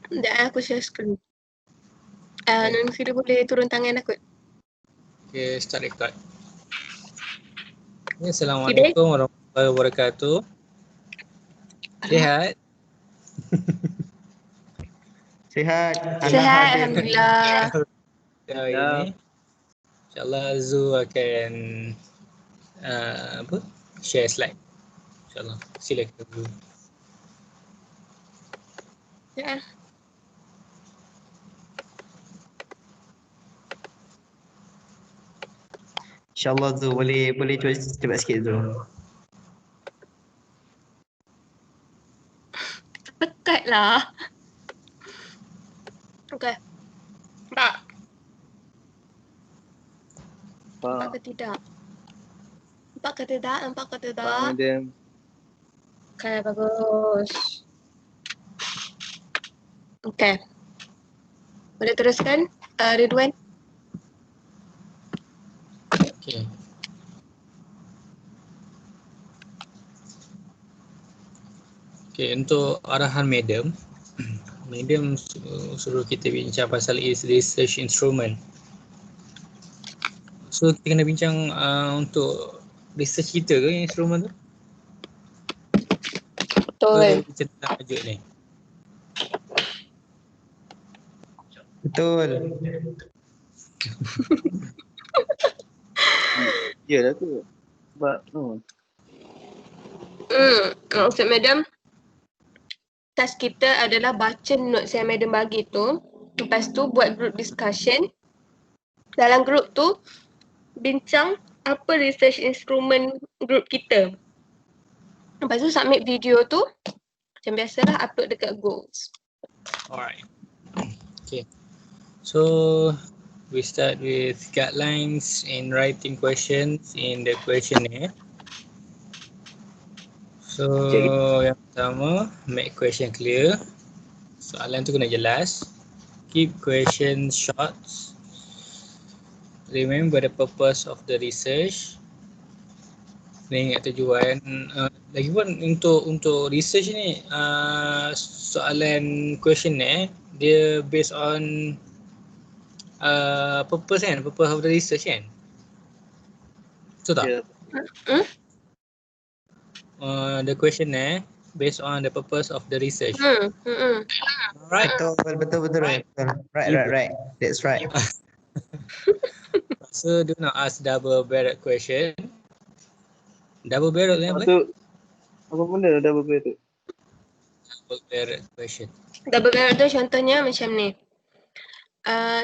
Sekejap aku share screen. Non Fira boleh turun tangan aku. Okay, start record. Assalamualaikum warahmatullahi wabarakatuh. Sihat? Sihat. Sihat, alhamdulillah. Hari ini InsyaAllah Zu akan share slide. InsyaAllah. Silakan Zu. Ya. InsyaAllah Zu boleh cepat sikit Zu. Dekat lah. Okay. Nampak ke tidak? Nampak ke tidak? Nampak ke tidak? Okay, bagus. Okay. Boleh teruskan, Ridwan? Okay. Okay, untuk arahan Madam, Madam suruh kita bincang pasal research instrument. So kita kena bincang untuk research kita ke instrument tu? Betul. Kita tentang tajuk ni. Betul. Yalah tu. Sebab Maksud Madam, task kita adalah baca notes yang Madam bagi tu. Lepas tu buat group discussion. Dalam group tu, bincang apa research instrument group kita. Lepas tu submit video tu, macam biasalah upload dekat Goals. Alright. Okay. So we start with guidelines in writing questions in the questionnaire. So yang pertama, make question clear. Soalan tu kena jelas. Keep questions short. Remember the purpose of the research. Kena ingat tujuan. Lagipun untuk research ni, soalan questionnaire dia based on purpose kan, purpose of the research kan. Betul tak? Yeah. The questionnaire based on the purpose of the research. Alright. Betul. Right. That's right. So do not ask double-barreled question. Double-barreled ni apa? Apa benda double barrel tu? Double-barreled question. Double barrel tu contohnya macam ni.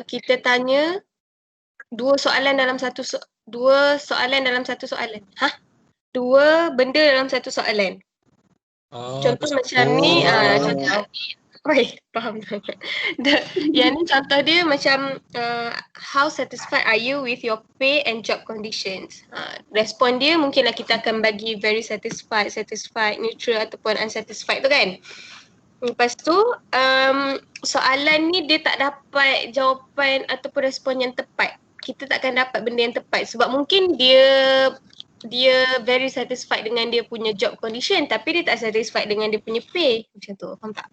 Kita tanya dua soalan dalam satu soalan. Dua benda dalam satu soalan. Contoh macam ni, contoh. Faham sangat. Yang ni contoh dia macam how satisfied are you with your pay and job conditions. Respon dia mungkinlah kita akan bagi very satisfied, neutral ataupun unsatisfied tu kan. Lepas tu soalan ni dia tak dapat jawapan ataupun respon yang tepat. Kita takkan dapat benda yang tepat sebab mungkin dia very satisfied dengan dia punya job condition tapi dia tak satisfied dengan dia punya pay. Macam tu, faham tak?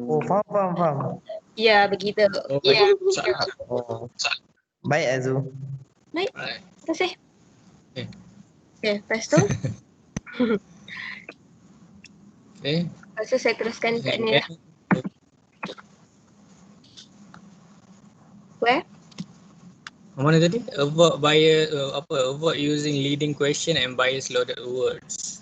Oh, faham. Ya, begitu. Baik Azu. Baik, terima kasih. Okay. Lepas tu Okay. lepas tu saya teruskan kat ni lah. Where? Mana tadi? Avoid using leading question and bias loaded words.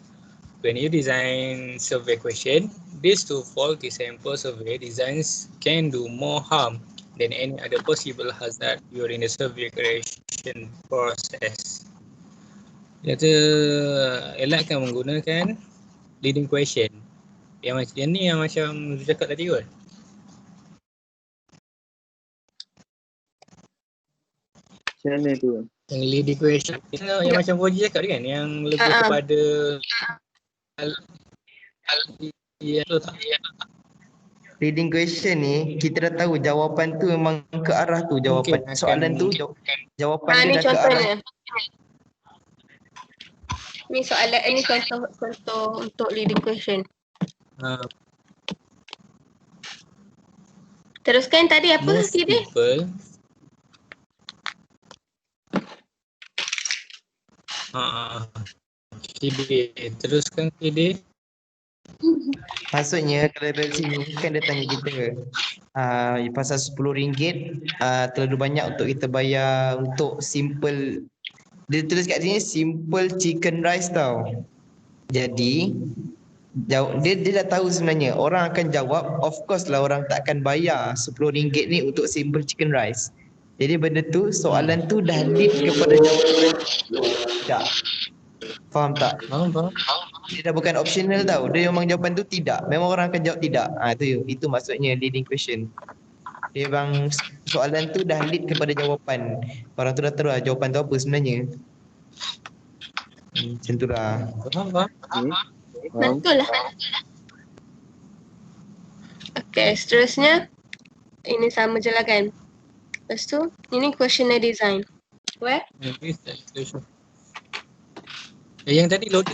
When you design survey question, these two faulty sample survey designs can do more harm than any other possible hazard during the survey creation process. Kata elakkan menggunakan leading question. Yang ni yang macam cakap tadi kot. Macam mana tu? Yang leading question yang macam Boji cakap kan, yang lebih kepada Leading question ni kita dah tahu jawapan tu memang ke arah tu jawapan. Soalan tu jawapan dia dah ke arah. Ni soalan ni contoh untuk leading question. Teruskan tadi apa Most Kide? people Kide, teruskan Kide. Maksudnya kalau dari sini kan dia tanya kita pasal RM10 terlalu banyak untuk kita bayar untuk simple. Dia tulis kat sini simple chicken rice tau. Jadi dia dah tahu sebenarnya orang akan jawab of course lah orang tak akan bayar RM10 ni untuk simple chicken rice. Jadi benda tu soalan tu dah lead kepada jawapan tidak. Faham tak? Faham? Dia dah bukan optional tau. Dia memang jawapan tu tidak. Memang orang akan jawab tidak. Itu maksudnya leading question. Dia bang soalan tu dah lead kepada jawapan. Orang tu dah tahu lah jawapan tu apa sebenarnya. Macam tu lah. Faham? Betul lah. Okay, seterusnya ini sama je lah kan. Lepas tu, ini questionnaire design. Where? Yang tadi loaded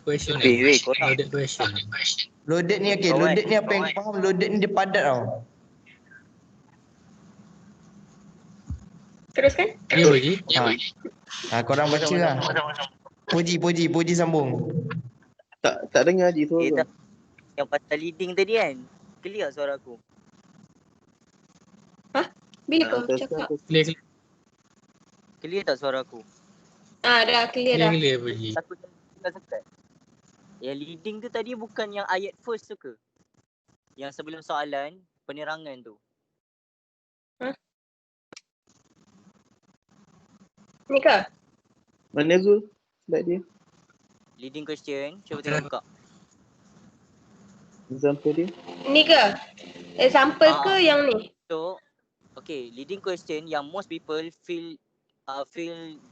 question. Loaded question. Loaded ni okay. Loaded ni apa yang kau faham? Loaded ni dia padat tau. Teruskan. Ya bagi. Korang baca lah. Puji sambung. Tak dengar Haji suara. tak. Yang pasal leading tadi kan. Clear suara aku. Bila kau cakap? Clear Clear tak suara aku? Dah clear dah. bagi. Aku sekat. Yang leading tu tadi bukan yang ayat first tu ke? Yang sebelum soalan, penerangan tu. Ni ke? Mana Zul? Slide dia. Leading question, cuba tengok buka. Example dia. Ni ke? Example ke yang ni? So, okay, leading question yang most people feel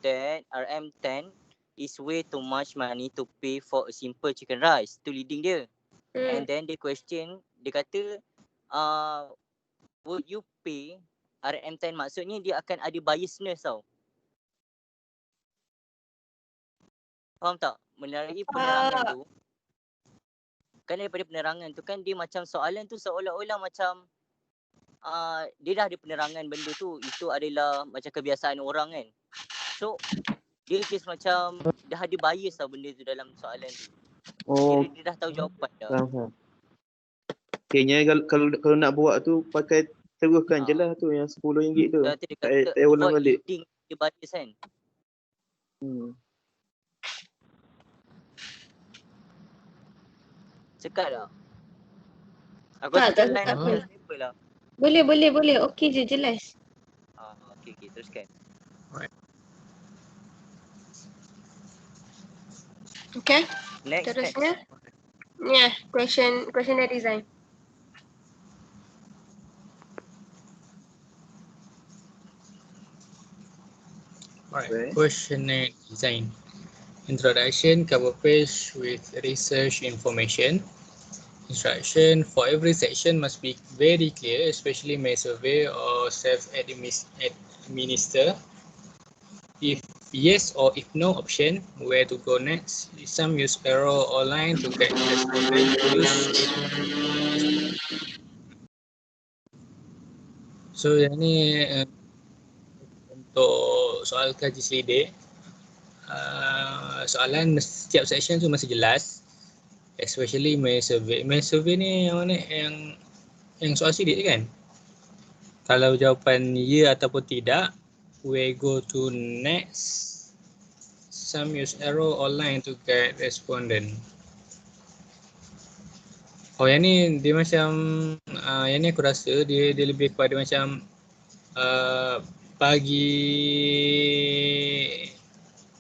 that RM10 is way too much money to pay for a simple chicken rice. Tu leading dia. And then the question, dia kata, would you pay RM10? Maksudnya dia akan ada biasness tau. Faham tak? Melalui penerangan tu. Kan daripada penerangan tu kan dia macam soalan tu seolah-olah macam dia dah ada penerangan benda tu. Itu adalah macam kebiasaan orang kan. So dia just macam dah ada bias tau benda tu dalam soalan tu. Dia dah tahu jawapan dah. Faham. Kayaknya kalau nak buat tu pakai teruskan je lah tu yang RM10 tu. Tak ulang balik. Dia bias kan. Sekat tak? Aku rasa tak line aku simple lah. Boleh. Okey je, jelas. Okay, teruskan. Okay. Next. Terusnya. Ya, questionnaire design. Alright. Questionnaire design. Introduction, cover page with research information. Instruction for every section must be very clear, especially may survey or self-administer. If yes or if no option, where to go next. Some use arrow or line to get respondent. So yang ni untuk soal kaji selidik. Soalan setiap section tu masih jelas, especially main survey. Main survey ni yang mana yang soal sidik kan. Kalau jawapan ya ataupun tidak, we go to next. Some use arrow or line to get respondent. Yang ni dia macam yang ni aku rasa dia lebih kepada macam bagi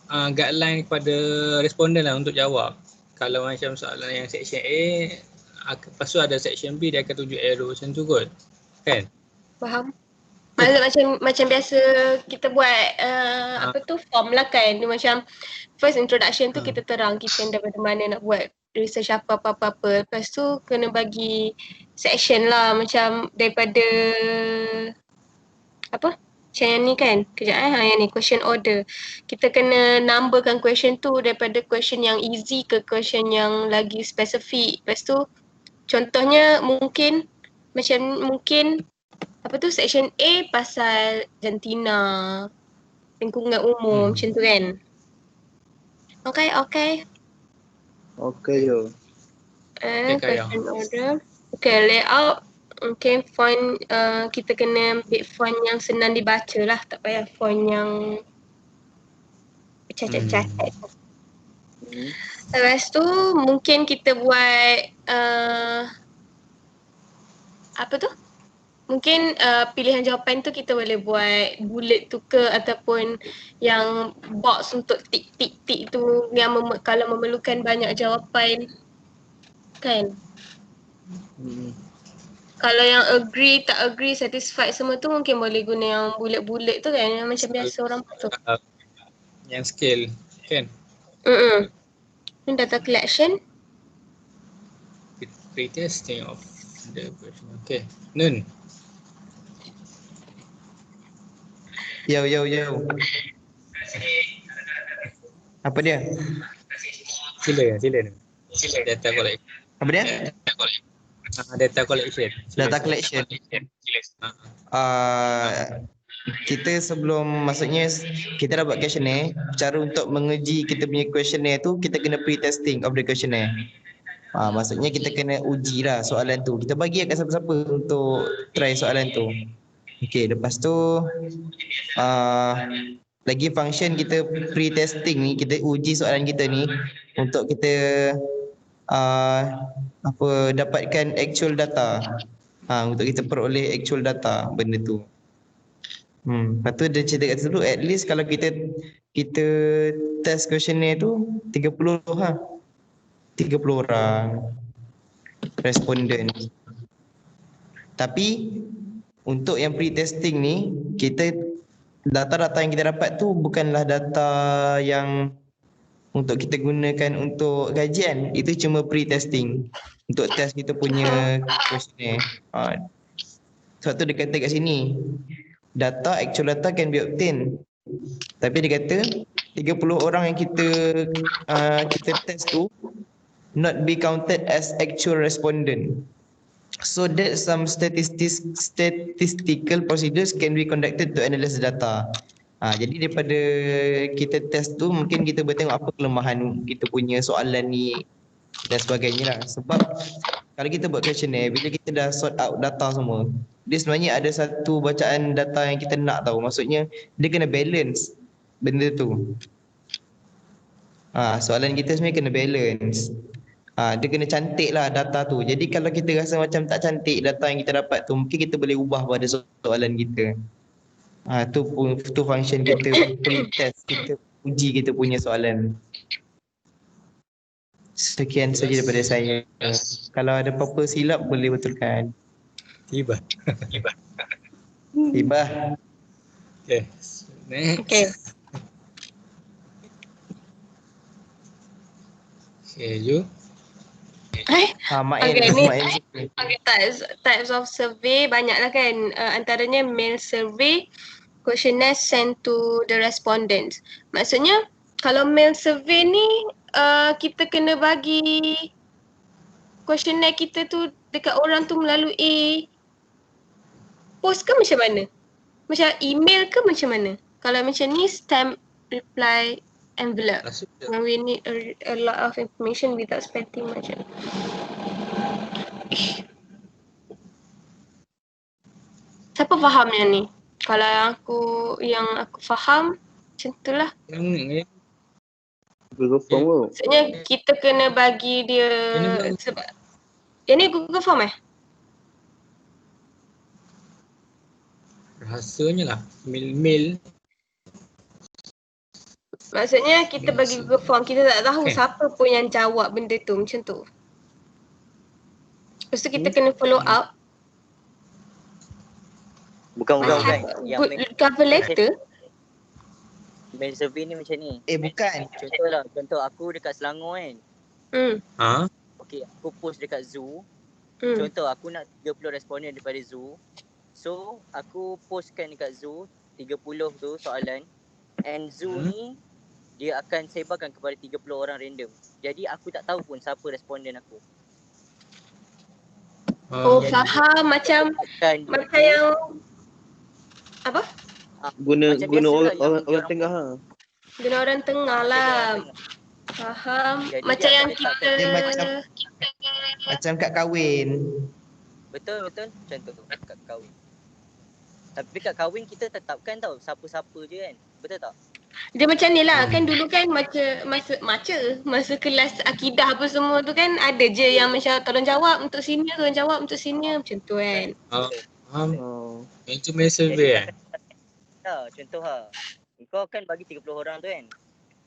guideline kepada responden lah untuk jawab. Kalau macam soalan yang section A, lepas tu ada section B, dia akan tunjuk arrow macam tu kot. Kan? Faham. Maksud macam biasa kita buat form lah kan. Dia macam first introduction tu kita terang kita daripada mana nak buat research apa. Lepas tu kena bagi section lah macam daripada macam yang ni kan, kejap yang ni question order. Kita kena numberkan question tu daripada question yang easy ke question yang lagi spesifik. Lepas tu Contohnya mungkin apa tu section A pasal jantina, lingkungan umum macam tu kan. Okay. Okay yo. Question order. Okay, layout. Okay, font kita kena ambil font yang senang dibaca lah. Tak payah font yang cacat-cacat. Lepas tu mungkin kita buat apa tu? Mungkin pilihan jawapan tu kita boleh buat bullet tu ke ataupun yang box untuk tik-tik-tik tu yang kalau memerlukan banyak jawapan kan. Kalau yang agree, tak agree, satisfied semua tu mungkin boleh guna yang bullet-bullet tu kan yang macam biasa orang tu. Yang scale kan. Ini data collection. Pre-testing of the question. Okay. Nun. Yo. Apa dia? Sila. Data collection. Apa dia? Data collection. Data collection. Kita sebelum maksudnya kita dah buat questionnaire, cara untuk menguji kita punya questionnaire tu kita kena pre-testing of the questionnaire. Maksudnya kita kena uji lah soalan tu. Kita bagi kat siapa-siapa untuk try soalan tu. Okay, lepas tu lagi function kita pre-testing ni, kita uji soalan kita ni untuk kita dapatkan actual data. Untuk kita peroleh actual data benda tu. Lepas tu dia cerita kat situ, at least kalau kita test questionnaire tu 30 orang responden. Tapi untuk yang pre-testing ni, data-data yang kita dapat tu bukanlah data yang untuk kita gunakan untuk kajian. Itu cuma pre-testing untuk test kita punya questionnaire. Sebab tu dia kata kat sini, actual data can be obtained. Tapi dia kata 30 orang yang kita test tu not be counted as actual respondent. So that some statistical procedures can be conducted to analyze data. Jadi daripada kita test tu mungkin kita boleh tengok apa kelemahan kita punya soalan ni dan sebagainya lah. Sebab kalau kita buat questionnaire, bila kita dah sort out data semua, dia sebenarnya ada satu bacaan data yang kita nak tahu. Maksudnya dia kena balance benda tu. Soalan kita sebenarnya kena balance. Dia kena cantik lah data tu. Jadi kalau kita rasa macam tak cantik data yang kita dapat tu, mungkin kita boleh ubah pada soalan kita. Tu function kita pre-test, kita uji kita punya soalan. Sekian saja daripada saya. Kalau ada apa-apa silap boleh betulkan. Tiba. Yes. Next. Okay. Okay, you. Types of survey banyaklah kan. Antaranya mail survey, questionnaire sent to the respondents. Maksudnya kalau mail survey ni kita kena bagi questionnaire kita tu dekat orang tu melalui post ke macam mana? Macam email ke macam mana? Kalau macam ni stamp reply envelope. When we need a lot of information without spending much. Siapa faham yang ni? Kalau yang aku faham macam tu lah. Google Form tu. Maksudnya kita kena bagi dia sebab yang ni Google Form Rahasianya lah mail. Maksudnya kita bagi Google Form, kita tak tahu siapa pun yang jawab benda tu macam tu. Lepas tu kita kena follow up. Bukan. Cover letter. Mail survey ni macam ni. Bukan. Contoh aku dekat Selangor kan. Okay, aku post dekat Zoo. Contoh aku nak 30 responden daripada Zoo. So aku postkan dekat Zoo 30 tu soalan. And Zoo ni dia akan sebarkan kepada 30 orang random. Jadi aku tak tahu pun siapa responden aku. Oh, faham macam yang apa? Guna Macam guna biasalah yang orang diorang tengah ha. Guna orang tengah lah. Faham. Jadi Macam dia yang akan kita Dia macam kad kahwin. Betul. Contoh kad kahwin. Tapi kad kahwin kita tetapkan tau siapa-siapa je kan. Betul tak? dia macam ni lah. Kan dulu kan masa kelas akidah apa semua tu kan ada je yang macam tolong jawab untuk senior, tolong jawab untuk senior macam tu kan. Faham? Oh. Itu main survey Contoh kau kan bagi 30 orang tu kan.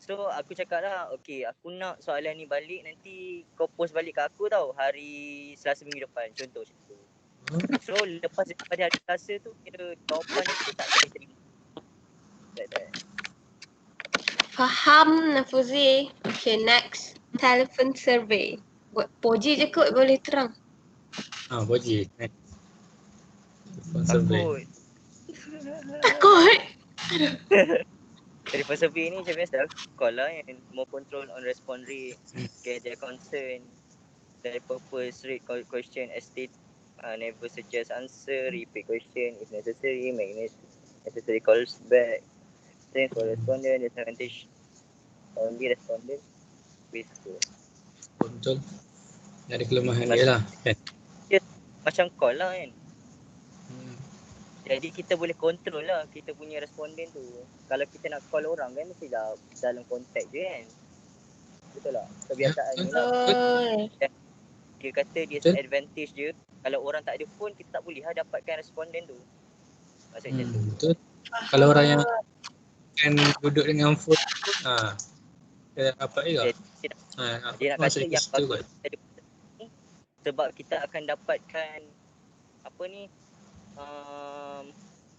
So aku cakap lah, okay aku nak soalan ni balik, nanti kau post balik kat aku tau hari Selasa minggu depan. Contoh macam tu. So lepas daripada hari Selasa tu, kira jawapan tu tak boleh terima. Faham Nafuzi. Okay, next. Telephone survey. Buat poji je kot boleh terang. Boji. Survey. Takut. Takut. Telephone survey ni macam biasa call lah kan. More control on response rate, get their concern, their purpose, rate question as state, never suggest answer, repeat question if necessary, make necessary calls back. Thanks for respondent, disadvantage only respondent with Betul. Ada kelemahan dia lah kan. macam call lah kan. Jadi kita boleh control lah kita punya responden tu. Kalau kita nak call orang kan mesti dalam kontak je kan. Betul tak? Kebiasaan ni lah. Dia kata disadvantage je. Kalau orang tak ada phone kita tak boleh dapatkan responden tu. Maksudnya macam tu. Betul. Kalau orang yang kan duduk dengan phone dia dapat juga. Dia nak kata yang bagus sebab kita akan dapatkan apa ni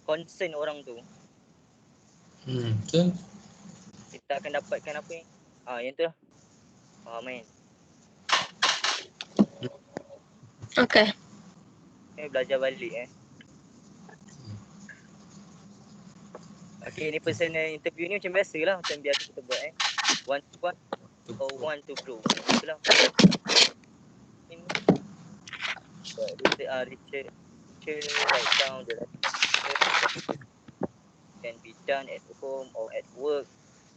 concern orang tu. Betul. Kita akan dapatkan apa ni? Yang tu lah. Main. Okay. Belajar balik Okay, ni personal interview ni macam biasa lah. Macam biasa kita buat one to one or one to group. Itulah. Richard write down the can be done at home or at work.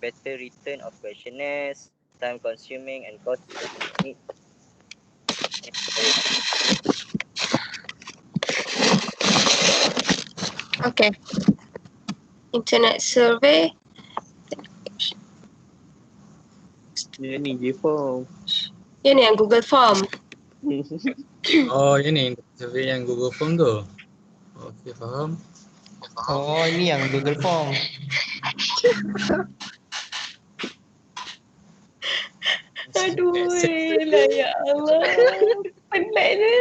Better return of questionnaires, time consuming and cost effective. Okay. Internet survey. Yang ni G-Form. Yang ni yang Google Form. Yang ni survey yang Google Form tu. Okay, faham. Ini yang Google Form. Aduh, lah ya Allah. Penat je.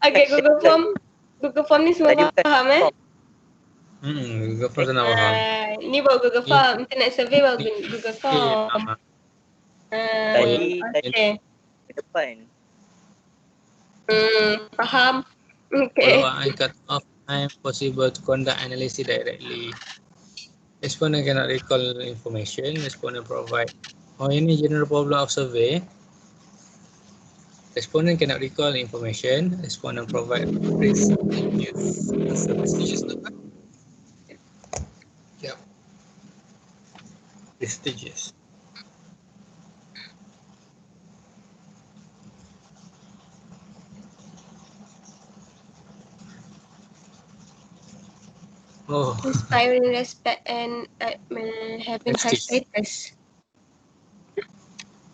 Okay, Google Form ni semua faham Google Form senang faham. Ni baru Google Form. Internet survey baru Google Form. Okay. Ke depan. Faham. Okay. Follow-up and cut-off time possible to conduct analysis directly. Respondent cannot recall information. Respondent provide. Ini general problem of survey. Respondent cannot recall information. Respondent provide prestigious answer. Prestigious tu kan? Yep. Prestigious. Inspiring respect and having high status.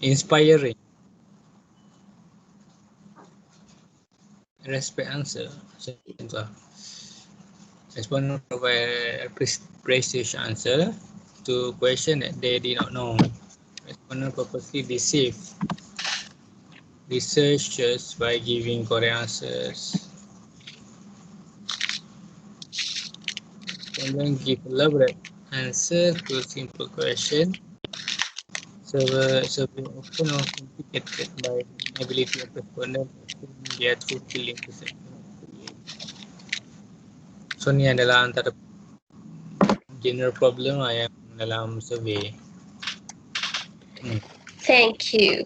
Inspiring. Respect answer. Macam tu lah. Respondent provide a prestigious answer to question that they did not know. Respondent purposely deceive researchers by giving correct answers. Respondent give elaborate answer to simple question. Survey often or complicated by inability of respondent to their true feeling perception. So ni adalah antara general problem lah yang dalam survey. Thank you.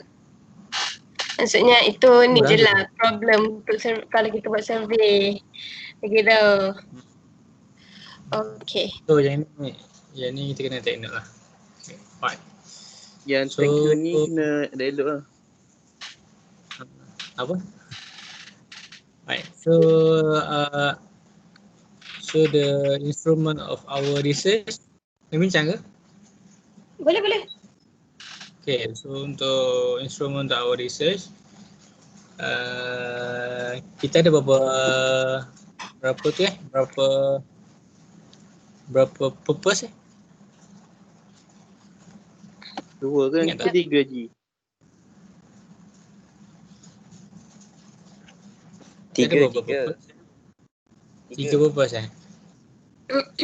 Maksudnya itu ni Murah je je. lah problem untuk kalau kita buat survey. Gitu. Okay. So yang ni kita kena take note lah. Okay, fine. Yang So, thank you ni kena ada elok lah. apa? Right. So the instrument of our research, ni bincang ke? Boleh. Okay, so untuk instrument untuk our research, kita ada berapa tu berapa purpose 2 kan Ingat tak? ke 3 je? Kita ada berapa Tiga. purpose? 3 purpose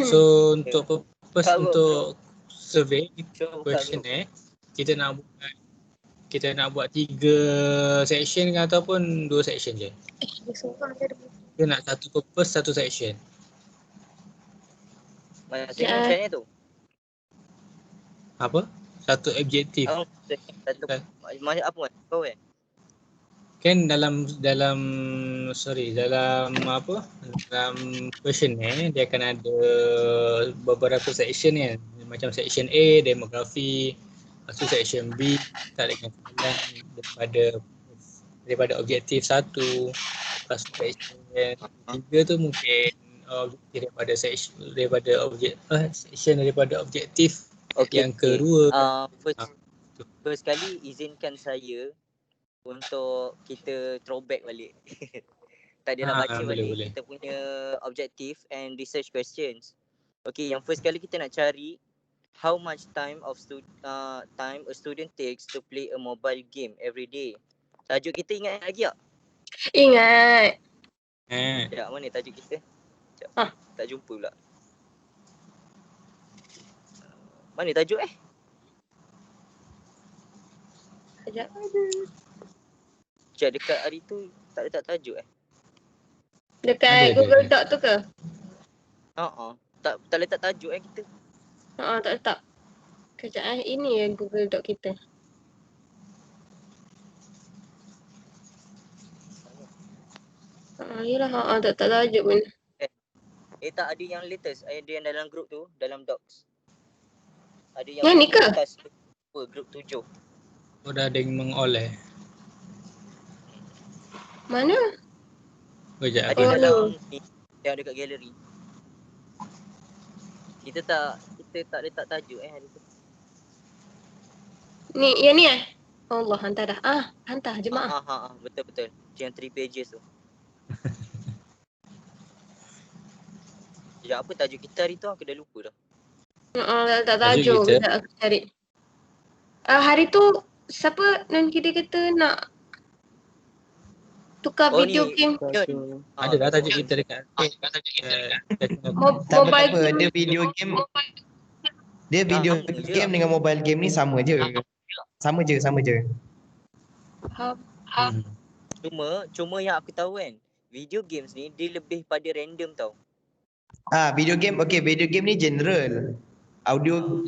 So untuk purpose Buka, bro, untuk survey Show buka, bro. questionnaire, kita nak buat 3 section ke ataupun 2 section je? Kita nak satu purpose, satu section. Maksudnya macam ni tu. Apa? Satu objektif. Satu macam apa kau Kan dalam questionnaire dia akan ada beberapa section kan. Macam section A demografi, lepas tu section B tak dengan soalan daripada objektif 1, lepas tu section 3 tu mungkin objektif daripada objektif yang kedua. First kali izinkan saya untuk kita throwback balik. Tadi nak baca balik boleh. kita punya objective and research questions. Okay, yang first kali kita nak cari how much time a student takes to play a mobile game every day. Tajuk kita ingat lagi tak? Ingat. Ya, mana tajuk kita? Tak jumpa pula. Mana tajuk Sekejap. Cik dekat hari tu tak letak tajuk Dekat Ada. Google Doc tu ke? Tak letak tajuk kita. Tak letak. Kejap ini Google Doc kita. Yelah, tak tajuk pun. Tak ada yang latest, ada yang dalam group tu, dalam docs. Ada Yang ni ke? Group 7. Oh dah ada yang mengoleh. Mana? Kejap Ada aku dalam yang dekat galeri. Kita tak letak tajuk hari tu. Ni, yang ni Allah, hantar dah. Hantar jemaah. Betul. Yang 3 pages tu. Ya, apa tajuk kita hari tu? Aku dah lupa dah. Tak tajuk. kita. Sekejap aku cari. Hari tu siapa non kita kata nak tukar video ni. game. ada dah tajuk kita dekat. Tak Mobile apa, game. dia video game dengan mobile game ni sama je. Sama je. Cuma yang aku tahu kan, video games ni dia lebih pada random tau. Video game ni general. Audio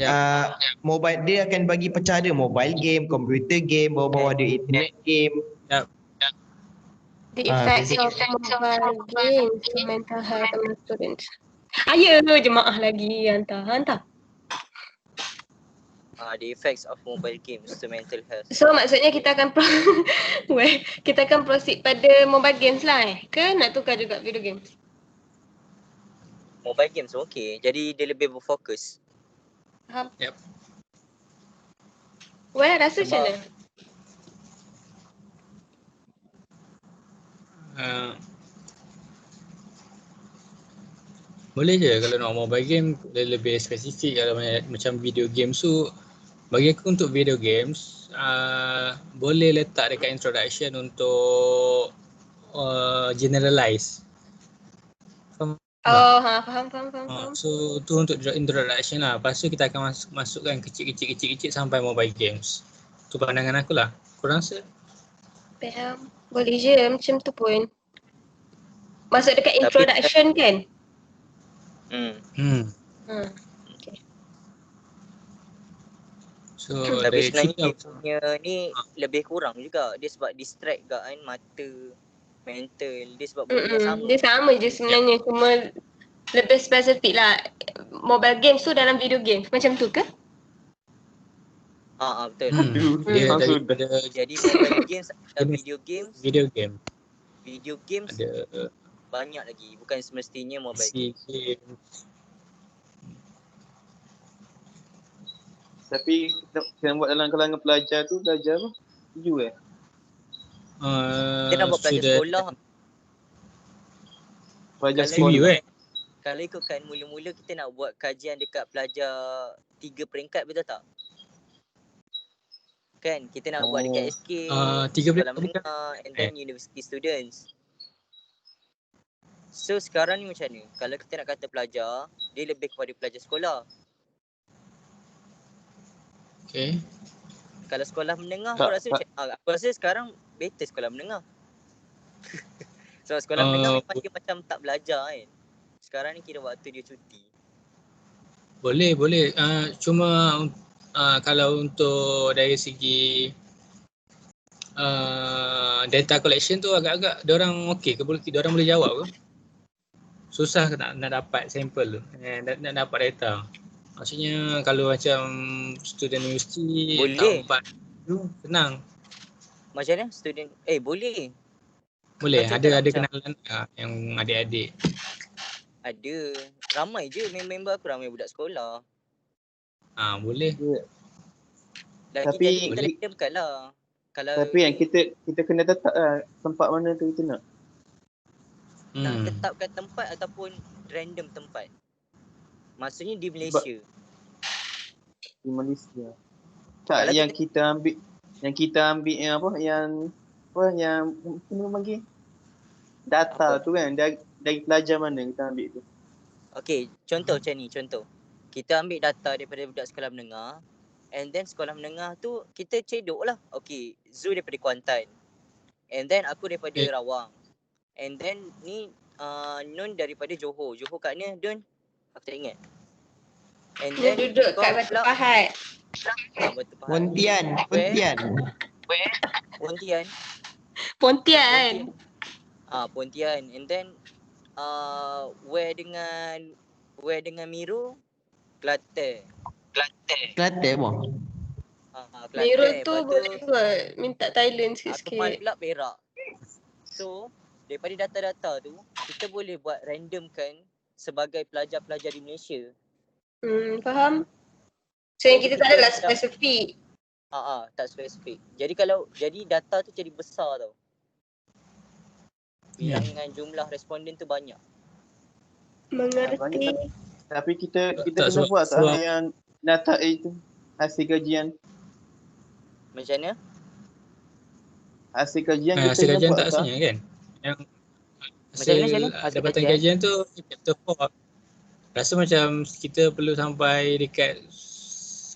mobile dia akan bagi pecah dia mobile game, computer game, bawah-bawah dia internet game. The effects of mobile games to mental health of students. Ayo jemaah lagi hantar. The effects of mobile games to mental health. So maksudnya kita akan kita akan proceed pada mobile games lah ke nak tukar juga video games? Mobile games okey. Jadi dia lebih berfokus. Yep. Rasa macam mana? Boleh je kalau nak mobile game dia lebih spesifik. Kalau macam video games tu, bagi aku untuk video games boleh letak dekat introduction untuk generalize. Faham. So tu untuk introduction lah. Lepas tu kita akan masukkan kecil sampai mobile games. Tu pandangan aku lah. Korang rasa? Faham. Boleh je macam tu pun. Masuk dekat introduction kan? Okay. So So Tapi dari sebenarnya sini game punya ni lebih kurang juga. Dia sebab distract kat kan mata, mental. Dia sebab benda yang sama. Dia sama je sebenarnya, cuma lebih spesifik lah. Mobile games tu dalam video games, macam tu ke? Betul. dia Langsung. daripada Jadi mobile games dan jenis video games. video game Video games ada banyak lagi. Bukan semestinya mobile PC games. game. Tapi kita buat dalam kalangan pelajar tu belajar apa? Setuju ke? Kita nak buat pelajar sekolah. Pelajar Kalau CV sekolah. Kalau ikutkan mula-mula kita nak buat kajian dekat pelajar 3 peringkat, betul tak? Kan kita nak buat dekat SK, 3 sekolah peringkat. menengah and then university students. So sekarang ni macam ni, kalau kita nak kata pelajar, dia lebih kepada pelajar sekolah. Okay. Kalau sekolah menengah Tak, aku rasa macam aku rasa sekarang better sekolah menengah. Sebab sekolah menengah memang dia macam tak belajar kan. Sekarang ni kira waktu dia cuti. Boleh. Cuma kalau untuk dari segi data collection tu agak-agak diorang okey ke, diorang boleh jawab ke? Susah ke nak dapat sampel tu, nak dapat data. Maksudnya kalau macam student universiti Boleh. tahun 4 tu senang. Macam mana student? Boleh. Boleh, Macam ada macam kenalan yang adik-adik. Ada. Ramai je member aku, ramai budak sekolah. Boleh. Lagi Tapi- jadi kita randomkan lah. Kalau Tapi yang kita kena tetap lah tempat mana tu kita nak. nak tetapkan tempat ataupun random tempat. Maksudnya di Malaysia. Di Malaysia. Tak, Kalau yang kita ambil yang apa yang kena bagi data Apa? tu kan dari pelajar mana kita ambil tu. Okey, contoh macam ni, contoh. Kita ambil data daripada budak sekolah menengah and then sekolah menengah tu kita cedok lah. Okey, Zul daripada Kuantan. And then aku daripada Rawang. And then ni Nun daripada Johor. Johor kat mana, Dun? Aku tak ingat. And Dia then duduk kau kat Batu pula- Pahat. Batu Pahat. Pontian. Pontian. Pontian. Pontian. And then where dengan Miru, Kelantan. Kelantan apa? Kelantan. Mirul tu Lepas boleh buat minta Thailand aku mal sikit-sikit. pula Perak. So daripada data-data tu kita boleh buat randomkan sebagai pelajar-pelajar di Malaysia. Faham? So yang kita tak adalah Kita- spesifik. Tak spesifik. Jadi data tu jadi besar tau. Bilangan jumlah responden tu banyak. Mengerti. Tapi kita Tak, kena sebab- buat sebab- yang data itu hasil kajian. Macam mana? Hasil kajian kita Hasil kena kajian buat tak asalnya kan? Yang Macam mana? Hasil dapatan kajian tu chapter 4. Rasa macam kita perlu sampai dekat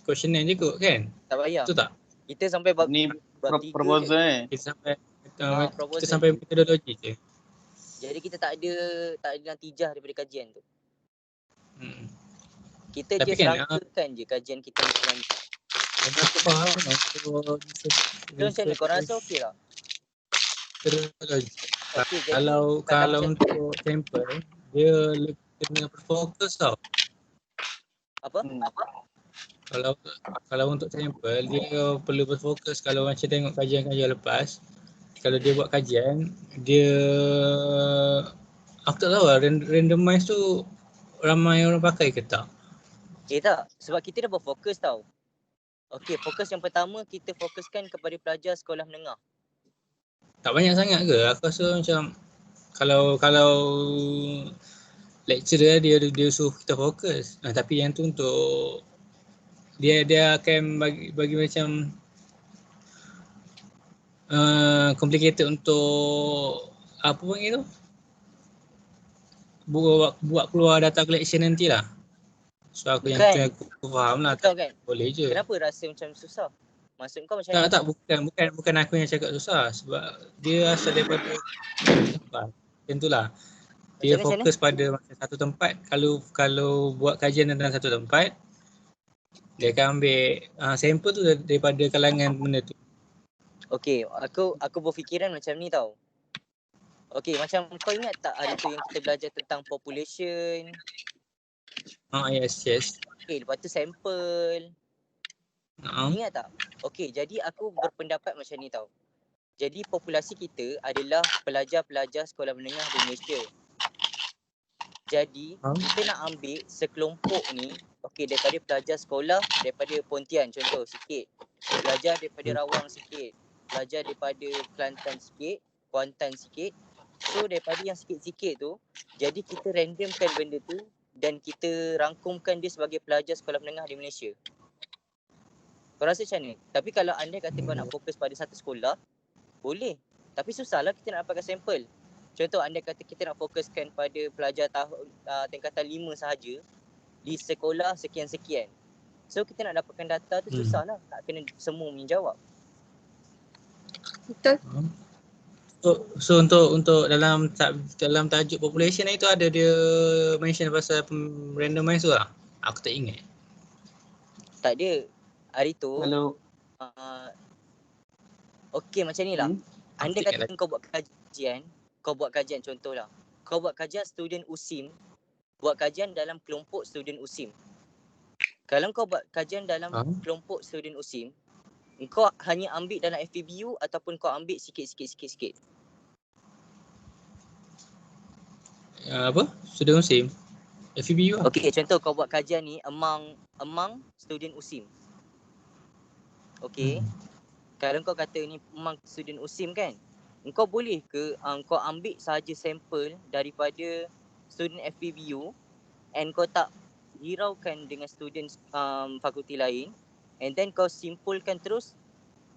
questionnaire je kot kan? Tak payah. Betul tak? Kita sampai bab ni 3 proposal Kita sampai proposal kita sampai je. metodologi je. Jadi kita tak ada natijah daripada kajian tu. Kita Tapi just kan, rangkakan je kajian kita macam mana. Aku faham untuk So macam mana? Korang rasa okey tak? metodologi. Okey, jadi Kalau macam- untuk sampel dia lebih kena berfokus tau. apa? Kalau untuk sampel dia perlu berfokus. Kalau macam tengok kajian-kajian lepas, kalau dia buat kajian, dia aku tak tahu lah randomize tu ramai orang pakai ke tak. Tak, sebab kita dah berfokus tau. Okey, fokus yang pertama kita fokuskan kepada pelajar sekolah menengah. Tak banyak sangat ke? Aku rasa macam kalau lecturer dia suruh kita fokus. Tapi yang tu untuk dia akan bagi macam complicated untuk apa panggil tu? Buat keluar data collection nantilah. So aku Kan? aku faham lah. Kau kan? Boleh je. Kenapa rasa macam susah? Maksud kau macam mana? Tak, bukan aku yang cakap susah sebab dia asal daripada tempat. Macam itulah. Dia Macam mana? fokus pada macam satu tempat. Kalau buat kajian dalam satu tempat, Dia akan ambil sampel tu daripada kalangan benda tu. Okay, aku berfikiran macam ni tau. Okay, macam kau ingat tak hari tu yang kita belajar tentang population? Yes. Okay, lepas tu sampel. Ingat tak? Okay, jadi aku berpendapat macam ni tau. Jadi populasi kita adalah pelajar-pelajar sekolah menengah di Malaysia. Jadi kita nak ambil sekelompok ni, okay, daripada pelajar sekolah daripada Pontian contoh sikit. Pelajar daripada Rawang sikit. Pelajar daripada Kelantan sikit, Kuantan sikit. So daripada yang sikit-sikit tu, jadi kita randomkan benda tu dan kita rangkumkan dia sebagai pelajar sekolah menengah di Malaysia. Kau rasa macam ni? Tapi kalau anda kata kau nak fokus pada satu sekolah, boleh. Tapi susahlah kita nak dapatkan sampel. Contoh anda kata kita nak fokuskan pada pelajar tingkatan 5 sahaja di sekolah sekian-sekian. So kita nak dapatkan data tu susahlah. Tak kena semua menjawab. Betul. So untuk dalam tajuk population itu ada dia mention pasal randomize tu lah. Aku tak ingat. Tak ada. Hari tu Kalau okey macam ni lah. Anda kata lah. kau buat kajian contohlah. Kau buat kajian student USIM, buat kajian dalam kelompok student USIM. Kalau kau buat kajian dalam kelompok student USIM, kau hanya ambil dalam FPBU ataupun kau ambil sikit-sikit. Apa? Student USIM? FEBU lah. Okey, contoh kau buat kajian ni among student USIM. Okey. Kalau kau kata ni among student USIM kan, kau boleh ke kau ambil sahaja sampel daripada student FPBU and kau tak hiraukan dengan student fakulti lain and then kau simpulkan terus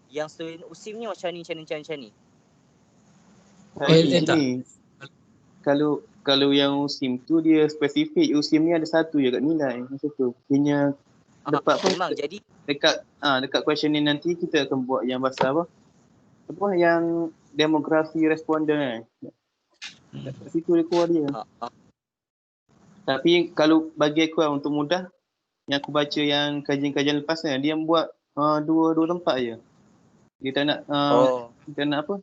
yang student USIM ni macam ni. ni kalau yang USIM tu dia spesifik USIM ni ada satu je kat nilai macam tu. Punya dapat apa? Memang jadi dekat question ni nanti kita akan buat yang pasal apa? Apa yang demografi responden kat situ dia keluar dia. Tapi kalau bagi aku untuk mudah yang aku baca yang kajian-kajian lepas ni dia buat dua tempat je. Dia tak nak dia nak apa?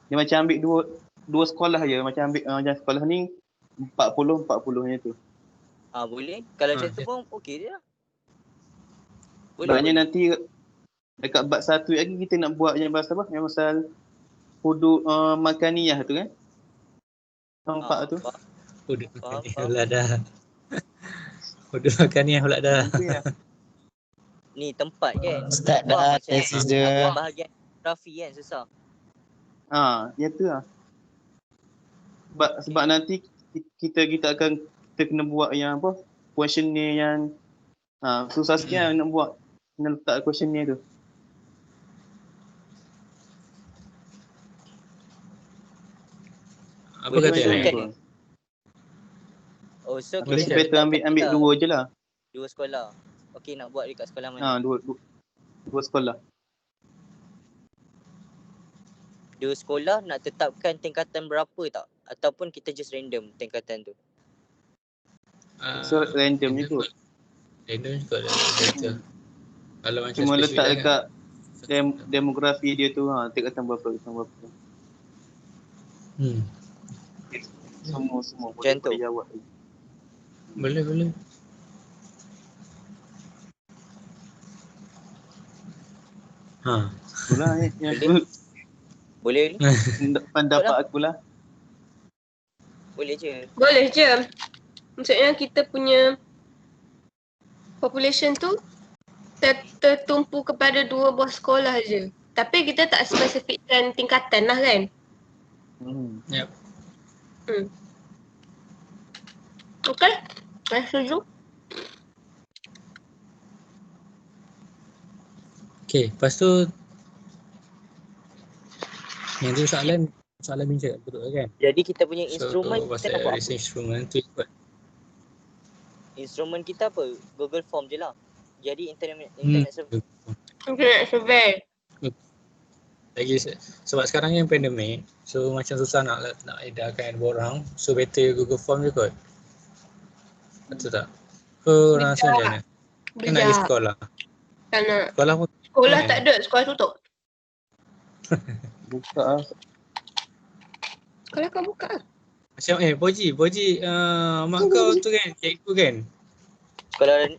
Dia macam ambil dua sekolah je, macam ambil macam sekolah ni 40 macam tu. Boleh. Kalau macam tu pun okey je lah. Sebabnya nanti dekat bab 1 lagi kita nak buat yang pasal apa? Yang pasal hudud makaniyah tu kan? Nampak tu? Hudud makaniyah pula dah. Hudud makaniyah pula dah. Ni tempat kan? Start dah tesis dia. Bahagian geografi kan susah. Ya tu lah. Sebab nanti kita akan kena buat yang apa? Questionnaire yang susah sikit nak buat. Kena letak questionnaire tu. Apa kata dia? So kita better ambil dua je lah. Dua sekolah. Okey, nak buat dekat sekolah mana? Dua sekolah. Dua sekolah nak tetapkan tingkatan berapa tak? Ataupun kita just random tingkatan tu? So random je kot. Random je kot better. Kalau macam cuma letak dekat demografi dia tu tingkatan berapa. Semua boleh jawab. Boleh. Itulah yang boleh. Pendapat aku lah. Boleh je. Maksudnya kita punya population tu tertumpu kepada 2 buah sekolah je. Tapi kita tak spesifikkan tingkatan lah kan? Yep. Okay, saya setuju. Okay, lepas tu yang tu soalan bincang betul kan? Jadi kita punya instrumen kita nak buat apa? Instrumen tu ikut. Instrumen kita apa? Google Form je lah. Jadi internet survey. Internet survey. Lagi sebab sekarang yang pandemik, so macam susah nak edarkan borang, so better Google Form je kot. Betul tak? Kau rasa macam mana? Kan nak pergi Sekejap. sekolah. Tak nak. Sekolah pun Sekolah kan? tak ada, sekolah tutup. Buka lah. Sekolah kau buka lah. Macam Poji mak kau tu kan cikgu kan?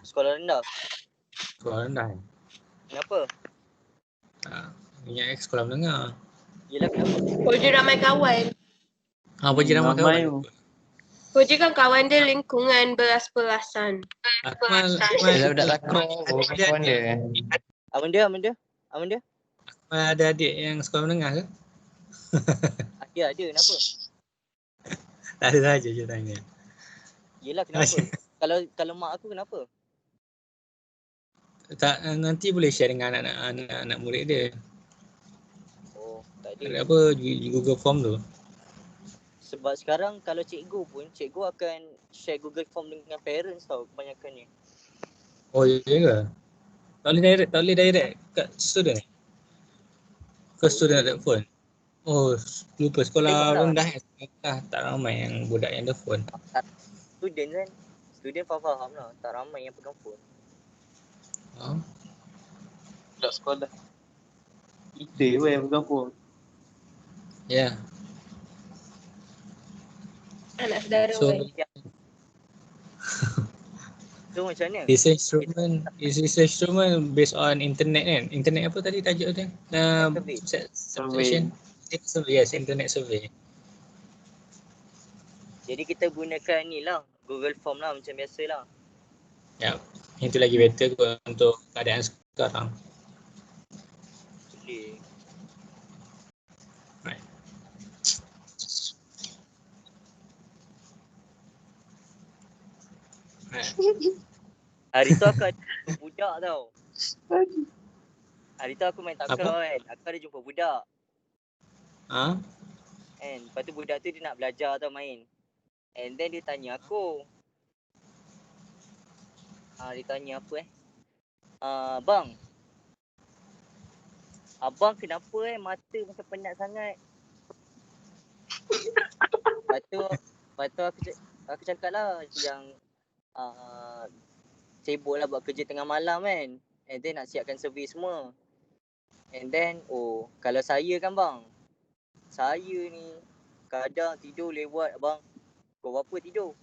Sekolah rendah. Sekolah rendah kan? Kenapa? Ingat sekolah menengah. Yelah kenapa? Koji ramai kawan. Poji ramai ramai kawan. tu. Koji kan kawan dia lingkungan beras-belasan. Akmal Budak-budak takraw kawan dia. Aman dia? ada adik yang sekolah menengah ke? Ada, kenapa? Tak ada saja je tanya. Yelah kenapa? Kalau mak aku kenapa? Tak, nanti boleh share dengan anak murid dia. Oh, tak ada. Ada apa Google Form tu? Sebab sekarang kalau cikgu pun, cikgu akan share Google Form dengan parents tau kebanyakannya. Oh iya ke? Tak boleh direct kat student? Ke student ada phone? Oh, lupa sekolah rendah tak ramai yang budak yang ada phone. Student faham lah, tak ramai yang pegang phone. Budak sekolah. Kita pun yang pegang phone. Ya. Anak saudara So, So macam mana? this instrument based on internet kan? Internet apa tadi tajuk dia? Section. Yes, internet survey. Jadi kita gunakan ni lah, Google Form lah macam biasa lah. Ya, itu lagi better kot untuk keadaan sekarang. Boleh. Right. Hari tu aku ada jumpa budak tau. Hari tu aku main takraw kan, aku ada jumpa budak. And lepas tu budak tu dia nak belajar tau main. And then dia tanya aku. Dia tanya apa bang, abang kenapa mata macam penat sangat? Lepas tu aku cakap lah yang sibuk lah buat kerja tengah malam kan. And then nak siapkan survey semua. And then kalau saya kan bang, saya ni kadang tidur lewat abang. Pukul berapa tidur?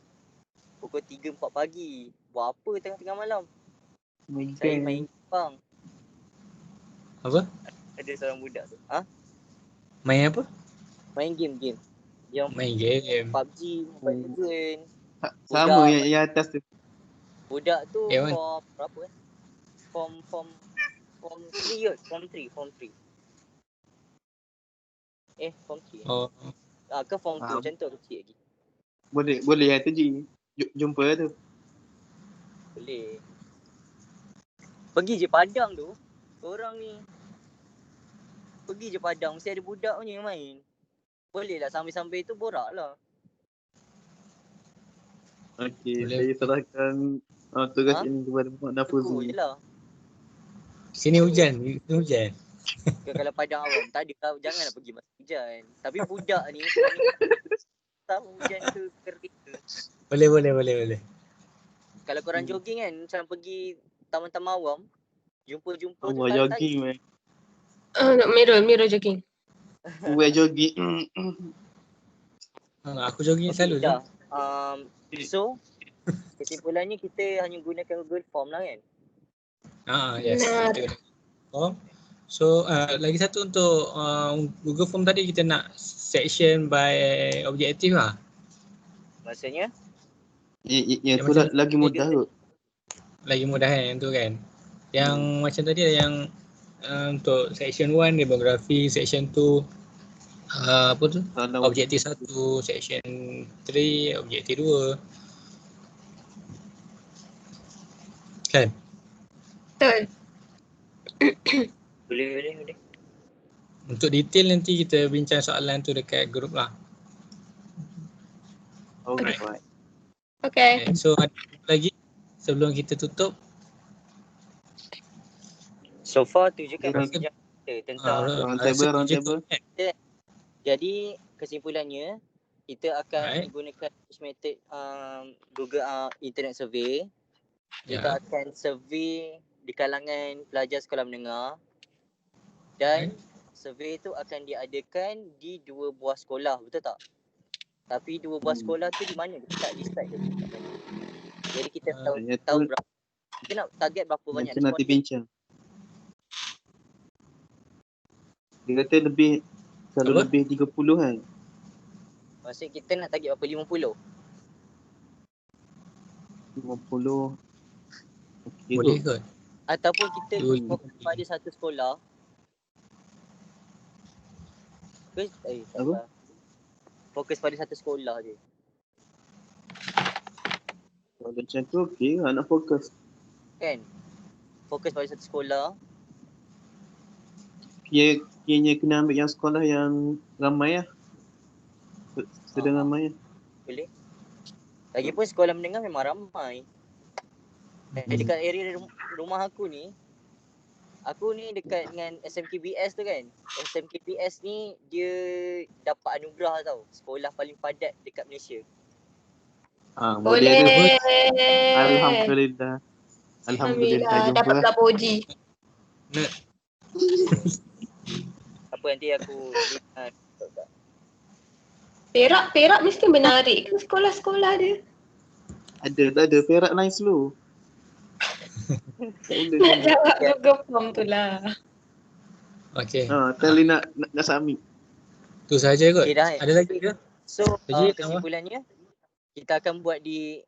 Pukul 3-4 pagi. Buat apa tengah-tengah malam? Saya main game bang. Apa? Ada seorang budak tu. Main apa? Main game. Yang Main game. PUBG, Mobile Legends. Sama yang atas tu. Budak tu Yeah, form berapa Form 3 kot. Form 3. Form 3. Oh. Ke form 2 macam tu kecil lagi. Boleh yang tu je. Jumpa tu. Boleh. Pergi je Padang tu. Orang ni pergi je Padang, mesti ada budak punya yang main. Boleh lah sambil-sambil tu borak lah. Okey, saya serahkan tugas ini kepada Mak Nafuzi. Tegur je lah. Sini hujan. Kalau Padang awam tak ada lah, janganlah pergi masa hujan. Tapi budak ni tahu hujan tu kering. Boleh. Kalau korang jogging kan, macam pergi taman-taman awam, jumpa tu jogging man. Mirror jogging. Buat jogging. Aku jogging selalu je. So kesimpulannya kita hanya gunakan Google Form lah kan? Yes. Kita form. So lagi satu untuk Google Form tadi kita nak section by objektif lah. Maksudnya? Yang tu lagi mudah kot. Lagi mudah kan yang tu kan. Yang macam tadi ada yang untuk section 1 demografi, section 2 apa tu? Objektif 1, section 3, objektif 2. Kan? Betul. Boleh. Untuk detail nanti kita bincang soalan tu dekat grup lah. Alright. Okay. So ada lagi sebelum kita tutup? So far tu je kan bincang kita tentang roundtable. Jadi kesimpulannya kita akan menggunakan method Google Internet Survey kita Ya. akan survey di kalangan pelajar sekolah menengah dan survey tu akan diadakan di 2 buah sekolah, betul tak? Tapi 2 buah sekolah tu di mana kita tak decide lagi kat mana. Jadi kita Yang tahu tu, berapa, kita nak target berapa yang banyak tu nanti respondent. bincang. Dia kata lebih, kalau Apa? lebih 30 kan. Maksud kita nak target berapa? 50? 50. Okay Boleh tu. kot. Ataupun kita Dua- fokus pada satu sekolah. Tak Apa? apa. Fokus pada satu sekolah je. Kalau macam tu okey lah nak fokus. Kan? Fokus pada satu sekolah. Kiranya kena ambil yang sekolah yang ramai lah. Sedang ramai lah. Boleh. Lagipun sekolah menengah memang ramai. Dekat area rumah aku ni dekat dengan SMKBS tu kan. SMKBS ni dia dapat anugerah tau, sekolah paling padat dekat Malaysia. Boleh tu. Boleh. Alhamdulillah. Alhamdulillah jumpa. Dapat berapa uji? Apa nanti aku Perak mesti menarik kan sekolah-sekolah dia. Tak ada. Perak lain slow. Tak boleh Nak sama. jawab Google Form tu lah. Okey. Tali nak submit. Tu saja kot. Okay dah. Ada lagi ke? So Jadi, kesimpulannya kita akan buat di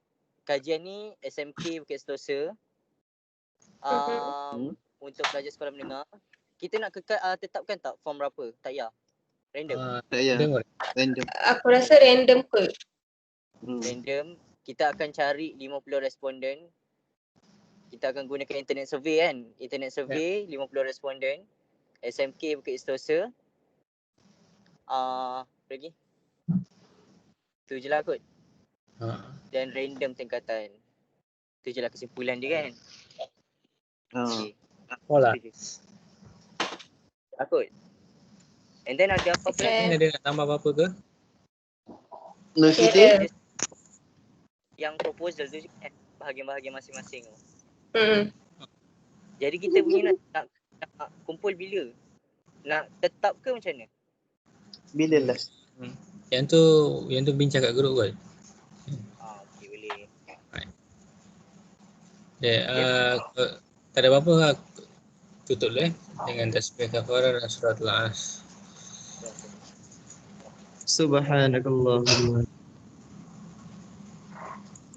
kajian ni SMK Bukit Sentosa. Untuk pelajar sekolah menengah, kita nak tetapkan tak form berapa? Tak payah. Random. Tak payah. Random. Random. Aku rasa random kot. Random. Kita akan cari 50 responden. Kita akan gunakan internet survey kan. Internet survey 50 responden. SMK Bukit Sentosa. Lagi. Tu je lah kot. Dan random tingkatan. Tu je lah kesimpulan dia kan. Okay. Pola. Takut. And then ada apa-apa lagi? Ada nak tambah apa-apa ke? Kira. Yang proposal tu je kan. Bahagian-bahagian masing-masing tu. Jadi kita punya nak kumpul bila? Nak tetap ke macam mana? Bila lah? Yang tu bincang kat grup kot. Okay boleh. Tak ada apa-apa lah. Tutup dulu dengan tasbih kafarah dan surat al-as. Subhanakallahumma